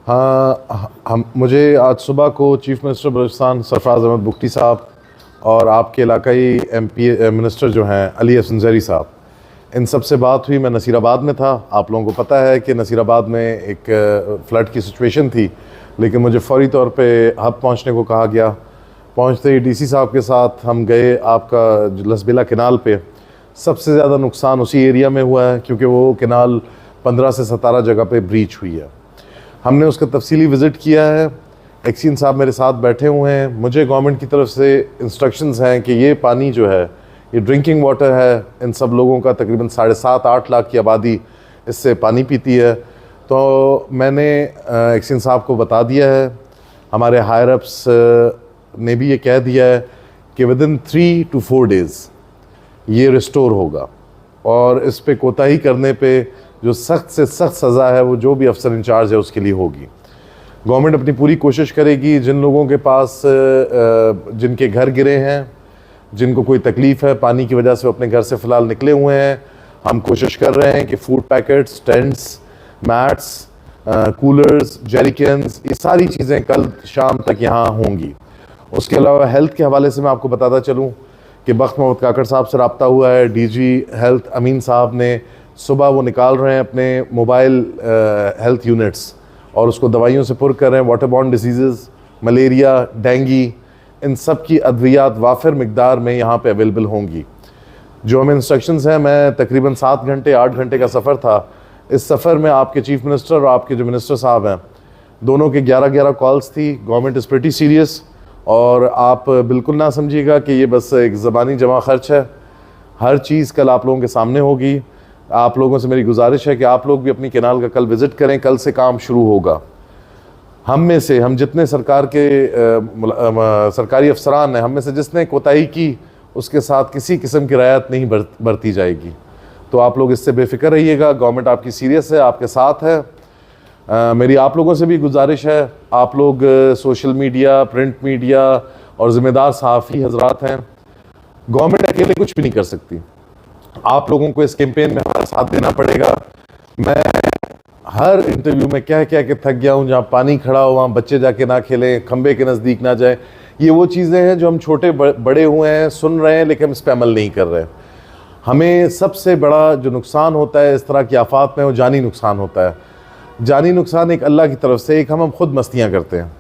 हाँ, हम मुझे आज सुबह को चीफ मिनिस्टर बलूचिस्तान सरफराज अहमद बुगटी साहब और आपके इलाकाई एमपी मिनिस्टर जो हैं अली हसन ज़ैरी साहब, इन सब से बात हुई। मैं नसीराबाद में था। आप लोगों को पता है कि नसीराबाद में एक फ़्लड की सिचुएशन थी, लेकिन मुझे फ़ौरी तौर पे हब पहुंचने को कहा गया। पहुंचते ही डीसी साहब के साथ हम गए आपका लसबेला केनाल पे। सबसे ज़्यादा नुकसान उसी एरिया में हुआ है क्योंकि वो केनाल 15 से 17 जगह पे ब्रीच हुई है। हमने उसका तफसीली विज़िट किया है। एक्सीन साहब मेरे साथ बैठे हुए हैं। मुझे गवर्नमेंट की तरफ से इंस्ट्रक्शंस हैं कि ये पानी जो है ये ड्रिंकिंग वाटर है। इन सब लोगों का तकरीबन 7.5-8 लाख की आबादी इससे पानी पीती है। तो मैंने एक्सीन साहब को बता दिया है, हमारे हायर अप्स ने भी ये कह दिया है कि विदिन 3 to 4 डेज़ ये रिस्टोर होगा, और इस पे कोताही करने पे जो सख्त से सख्त सज़ा है वो जो भी अफसर इंचार्ज है उसके लिए होगी। गवर्नमेंट अपनी पूरी कोशिश करेगी। जिन लोगों के पास जिनके घर गिरे हैं, जिनको कोई तकलीफ़ है पानी की वजह से, वो अपने घर से फ़िलहाल निकले हुए हैं। हम कोशिश कर रहे हैं कि food packets, tents, mats, coolers, jerrycans, ये सारी चीज़ें कल शाम तक यहाँ होंगी। उसके अलावा हेल्थ के हवाले से मैं आपको बताता चलूँ कि बख्त मोहम्मद काकड़ साहब से रब्ता हुआ है। डीजी हेल्थ अमीन साहब ने सुबह वो निकाल रहे हैं अपने मोबाइल हेल्थ यूनिट्स और उसको दवाइयों से पुर कर रहे हैं। Water borne disease, malaria, dengue, इन सब की अद्वियात वाफिर मिकदार में यहाँ पे अवेलेबल होंगी। जो हमें इंस्ट्रक्शंस हैं, मैं तकरीबन 7 घंटे 8 घंटे का सफ़र था। इस सफ़र में आपके चीफ मिनिस्टर और आपके जो मिनिस्टर साहब हैं, दोनों के 11-11 कॉल्स थी। गवर्नमेंट इज़ प्रिटी सीरियस, और आप बिल्कुल ना समझिएगा कि ये बस एक ज़बानी जमा खर्च है। हर चीज़ कल आप लोगों के सामने होगी। आप लोगों से मेरी गुजारिश है कि आप लोग भी अपनी केनाल का कल विज़िट करें। कल से काम शुरू होगा। हम जितने सरकार के सरकारी अफसरान हैं, हम में से जिसने कोताही की उसके साथ किसी किस्म की रियायत नहीं बरती जाएगी। तो आप लोग इससे बेफिक्र रहिएगा। गवर्नमेंट आपकी सीरियस है, आपके साथ है। मेरी आप लोगों से भी गुजारिश है, आप लोग सोशल मीडिया, प्रिंट मीडिया और ज़िम्मेदार सहाफ़ी हजरात हैं। गवर्नमेंट अकेले कुछ भी नहीं कर सकती। आप लोगों को इस कैंपेन में हमारा साथ देना पड़ेगा। मैं हर इंटरव्यू में कह के थक गया हूँ, जहाँ पानी खड़ा हो वहाँ बच्चे जाके ना खेलें, खंबे के नज़दीक ना जाएं। ये वो चीज़ें हैं जो हम छोटे बड़े हुए हैं, सुन रहे हैं, लेकिन हम इस पर अमल नहीं कर रहे। हमें सबसे बड़ा जो नुकसान होता है इस तरह की आफात में, वो जानी नुकसान होता है। जानी नुकसान एक अल्लाह की तरफ से, एक हम खुद मस्तियाँ करते हैं।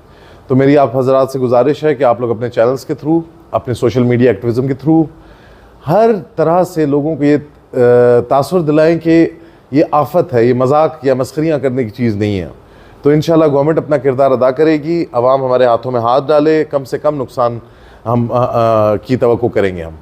तो मेरी आप हजरात से गुजारिश है कि आप लोग अपने चैनल्स के थ्रू, अपने सोशल मीडिया एक्टिविज़म के थ्रू हर तरह से लोगों को ये तासुर दिलाएं कि ये आफत है, ये मजाक या मस्खरियाँ करने की चीज़ नहीं है। तो इंशाल्लाह गवर्नमेंट अपना किरदार अदा करेगी। आवाम हमारे हाथों में हाथ डाले, कम से कम नुकसान हम की तवक्को करेंगे हम।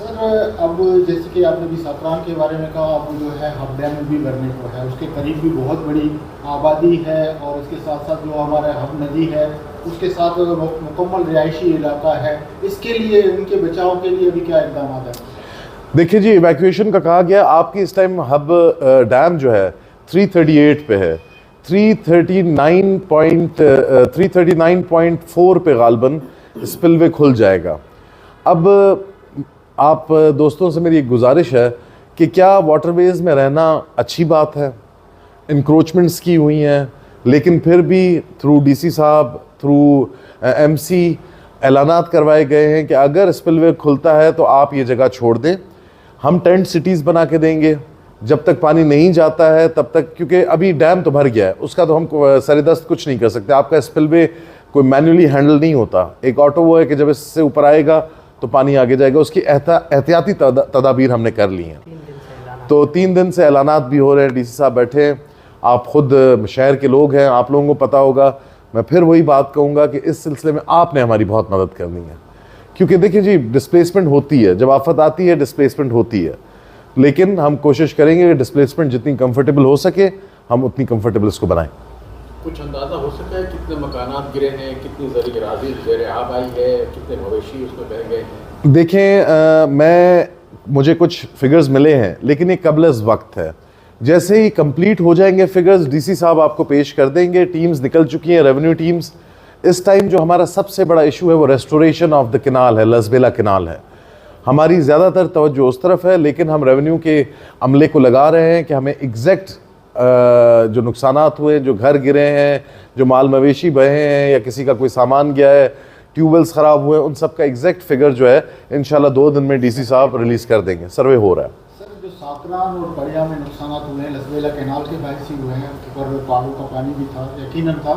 सर, अब जैसे कि आपने भी सातरान के बारे में कहा, अब जो है हब डैम भी बनने को है, उसके करीब भी बहुत बड़ी आबादी है, और उसके साथ साथ जो हमारे हब नदी है उसके साथ मुकम्मल रिहायशी इलाका है। इसके लिए, उनके बचाव के लिए भी क्या इक़दाम है? देखिए जी, इवैक्यूएशन का कहा गया। आपकी इस टाइम हब डैम जो है 338 पे है। 339.4 पे गालबन स्पिलवे खुल जाएगा। अब आप दोस्तों से मेरी एक गुजारिश है कि क्या वाटरवेज़ में रहना अच्छी बात है? इंक्रोचमेंट्स की हुई हैं, लेकिन फिर भी थ्रू डीसी साहब, थ्रू एमसी ऐलानात करवाए गए हैं कि अगर स्पिलवे खुलता है तो आप ये जगह छोड़ दें। हम टेंट सिटीज़ बना के देंगे जब तक पानी नहीं जाता है तब तक, क्योंकि अभी डैम तो भर गया है, उसका तो हम सरेदस्त कुछ नहीं कर सकते। आपका स्पिलवे कोई मैन्युअली हैंडल नहीं होता। एक ऑटो वो है कि जब इससे ऊपर आएगा तो पानी आगे जाएगा। उसकी एहतियाती तदाबीर हमने कर ली हैं। तो 3 दिन से ऐलानात भी हो रहे हैं। डीसी साहब बैठे हैं, आप ख़ुद शहर के लोग हैं, आप लोगों को पता होगा। मैं फिर वही बात कहूँगा कि इस सिलसिले में आपने हमारी बहुत मदद करनी है, क्योंकि देखिए जी, डिस्प्लेसमेंट होती है, जब आफत आती है डिस्प्लेसमेंट होती है, लेकिन हम कोशिश करेंगे कि डिस्प्लेसमेंट जितनी कंफर्टेबल हो सके हम उतनी कंफर्टेबल इसको बनाएं। कुछ अंदाज़ा हो सका है कितने मकानात गिरे हैं, कितनी ज़री अराज़ी ज़ेर आब आई है, कितने मवेशी उसमें बह गए हैं? देखें, मुझे कुछ फिगर्स मिले हैं, लेकिन ये कबल वक्त है। जैसे ही कंप्लीट हो जाएंगे फिगर्स, डीसी साहब आपको पेश कर देंगे। टीम्स निकल चुकी हैं, रेवेन्यू टीम्स। इस टाइम जो हमारा सबसे बड़ा इशू है वो रेस्टोरेशन ऑफ द केनाल है, लसबेला केनाल है। हमारी ज़्यादातर तवज्जो उस तरफ है, लेकिन हम रेवेन्यू के अमले को लगा रहे हैं कि हमें एग्जैक्ट जो नुकसानात हुए, जो घर गिरे हैं, जो माल मवेशी बहे हैं या किसी का कोई सामान गया है, ट्यूबवेल्स ख़राब हुए, उन सब का एग्जैक्ट फिगर जो है इंशाल्लाह 2 दिन में डीसी साहब रिलीज़ कर देंगे। सर्वे हो रहा है। सर, जो साकरान और बड़िया में नुकसान हुए हैं, लसबेला कैनाल के बाहर से हुए हैं, ऊपर पहाड़ों का पानी भी था, यकीनन था,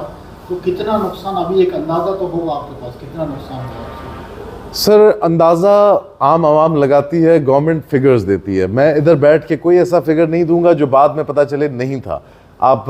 तो कितना नुकसान, अभी एक अंदाज़ा तो होगा आपके पास, कितना नुकसान हुआ? सर, अंदाज़ा आम आवाम लगाती है, गवर्नमेंट फिगर्स देती है। मैं इधर बैठ के कोई ऐसा फिगर नहीं दूंगा जो बाद में पता चले नहीं था। आप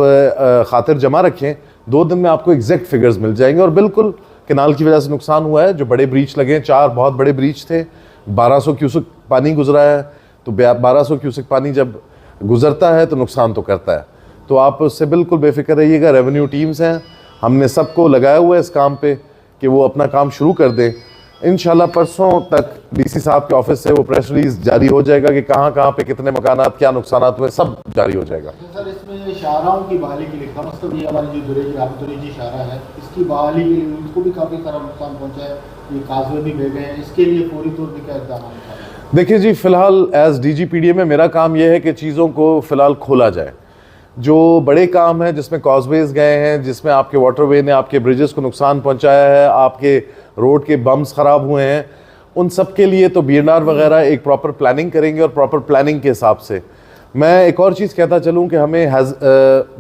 खातिर जमा रखें, 2 दिन में आपको एग्जैक्ट फिगर्स मिल जाएंगे। और बिल्कुल कैनाल की वजह से नुकसान हुआ है, जो बड़े ब्रीच लगे हैं, 4 बहुत बड़े ब्रीच थे, 1200 क्यूसेक पानी गुजरा है। तो 1200 क्यूसेक पानी जब गुजरता है तो नुकसान तो करता है। तो आप उससे बिल्कुल बेफिक्र रहिएगा। रेवेन्यू टीम्स हैं, हमने सबको लगाया हुआ है इस काम पे कि वो अपना काम शुरू कर दें। इंशाल्लाह परसों तक डीसी साहब के ऑफिस से वो प्रेस रिलीज जारी हो जाएगा कि कहाँ कहाँ पे कितने मकानात, क्या नुकसानात हुए, सब जारी हो जाएगा। तो सर, इसमें शाहराओं की बहाली के लिए कम अज़ कम ये हमारी जो दुरेजी शाहरा है, इसकी बहाली के लिए उनको भी काफ़ी सारा नुकसान पहुँचा है, ये काजवे भी गए हैं, इसके लिए फौरी तौर पर क्या इक़दाम उठा रहे हैं? देखिए जी, फ़िलहाल एज DGPDA में मेरा काम यह है कि चीज़ों को फ़िलहाल खोला जाए। जो बड़े काम हैं जिसमें कॉजवेज गए हैं, जिसमें आपके वाटरवे ने आपके ब्रिजेस को नुकसान पहुंचाया है, आपके रोड के बम्स ख़राब हुए हैं, उन सब के लिए तो BNR वगैरह एक प्रॉपर प्लानिंग करेंगे। और प्रॉपर प्लानिंग के हिसाब से मैं एक और चीज़ कहता चलूँ कि हमें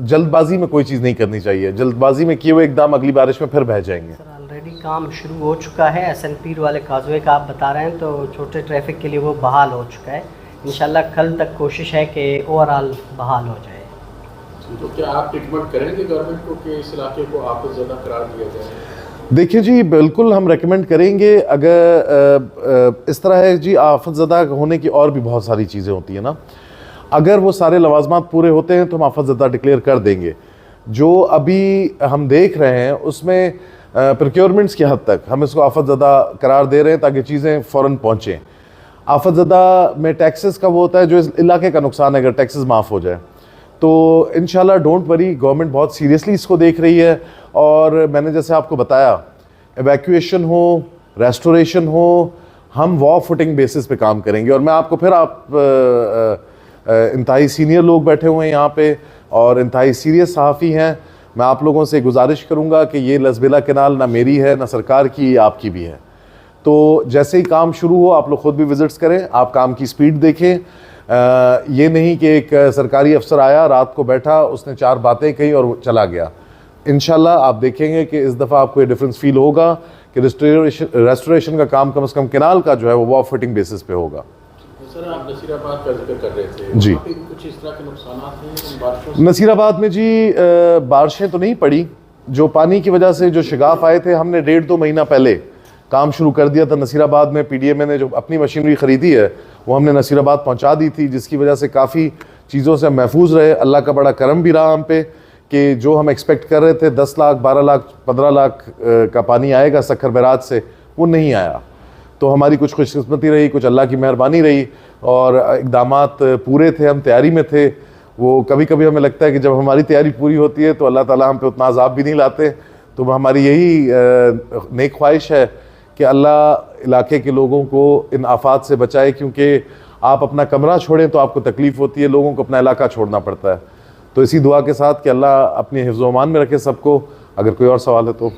जल्दबाजी में कोई चीज़ नहीं करनी चाहिए। जल्दबाजी में किए हुए एकदम अगली बारिश में फिर बह जाएंगे। सर, ऑलरेडी काम शुरू हो चुका है। SN पीर वाले काजवे का आप बता रहे हैं, तो छोटे ट्रैफिक के लिए वो बहाल हो चुका है। इंशाल्लाह कल तक कोशिश है कि ओवरऑल बहाल हो जाए। तो क्या आप रिकमेंड करेंगे गवर्नमेंट को कि इस इलाके को आफत ज़दा करार दिया जाए? देखिए जी, बिल्कुल हम रेकमेंड करेंगे। अगर इस तरह है जी, आफत ज़दा होने की और भी बहुत सारी चीज़ें होती हैं ना। अगर वो सारे लवाजमात पूरे होते हैं तो हम आफत ज़दा डिक्लेयर कर देंगे। जो अभी हम देख रहे हैं उसमें प्रोक्योरमेंट्स की हद तक हम इसको आफत ज़दा करार दे रहे हैं ताकि चीज़ें फ़ौरन पहुँचें। आफत ज़दा में टैक्सेस का वो होता है जो इस इलाके का नुकसान है, अगर टैक्सेस माफ़ हो जाए तो इंशाल्लाह डोंट वरी, गवर्नमेंट बहुत सीरियसली इसको देख रही है। और मैंने जैसे आपको बताया, एवैक्यूएशन हो, रेस्टोरेशन हो, हम वॉर फुटिंग बेसिस पे काम करेंगे। और मैं आपको फिर इंतहाई सीनियर लोग बैठे हुए हैं यहाँ पे और इंतहाई सीरियस सहाफ़ी हैं। मैं आप लोगों से गुजारिश करूँगा कि ये लसबेला कैनाल ना मेरी है ना सरकार की, आपकी भी है। तो जैसे ही काम शुरू हो आप लोग ख़ुद भी विज़िट्स करें, आप काम की स्पीड देखें। ये नहीं कि एक सरकारी अफसर आया, रात को बैठा, उसने 4 बातें कही और वो चला गया। इंशाल्लाह आप देखेंगे कि इस दफ़ा आपको ये डिफरेंस फील होगा कि रेस्टोरेशन का काम कम से कम कैनाल का जो है वो वॉर फिटिंग बेसिस पे होगा। सर, आप नसीराबाद का जिक्र कर रहे थे जी। वहाँ पे कुछ इस तरह के नुकसान हैं बारिशों से? नसीराबाद में जी बारिशें तो नहीं पड़ी। जो पानी की वजह से जो शिगाफ आए थे, हमने 1.5-2 महीना पहले काम शुरू कर दिया था नसीराबाद में। PDMA ने जो अपनी मशीनरी ख़रीदी है वो हमने नसीराबाद पहुंचा दी थी, जिसकी वजह से काफ़ी चीज़ों से महफूज रहे। अल्लाह का बड़ा करम भी रहा हम पे कि जो हम एक्सपेक्ट कर रहे थे 10 लाख, 12 लाख, 15 लाख का पानी आएगा सक्खर बैराज से, वो नहीं आया। तो हमारी कुछ खुशकिस्मती रही, कुछ अल्लाह की मेहरबानी रही और इक़दामात पूरे थे, हम तैयारी में थे। वो कभी कभी हमें लगता है कि जब हमारी तैयारी पूरी होती है तो अल्लाह ताला हम पे उतना अज़ाब भी नहीं लाते। तो हमारी यही नेक ख्वाहिश है कि अल्लाह इलाके के लोगों को इन आफात से बचाए, क्योंकि आप अपना कमरा छोड़ें तो आपको तकलीफ़ होती है, लोगों को अपना इलाका छोड़ना पड़ता है। तो इसी दुआ के साथ कि अल्लाह अपनी हिफ्ज़-ओ-अमान में रखे सबको। अगर कोई और सवाल है तो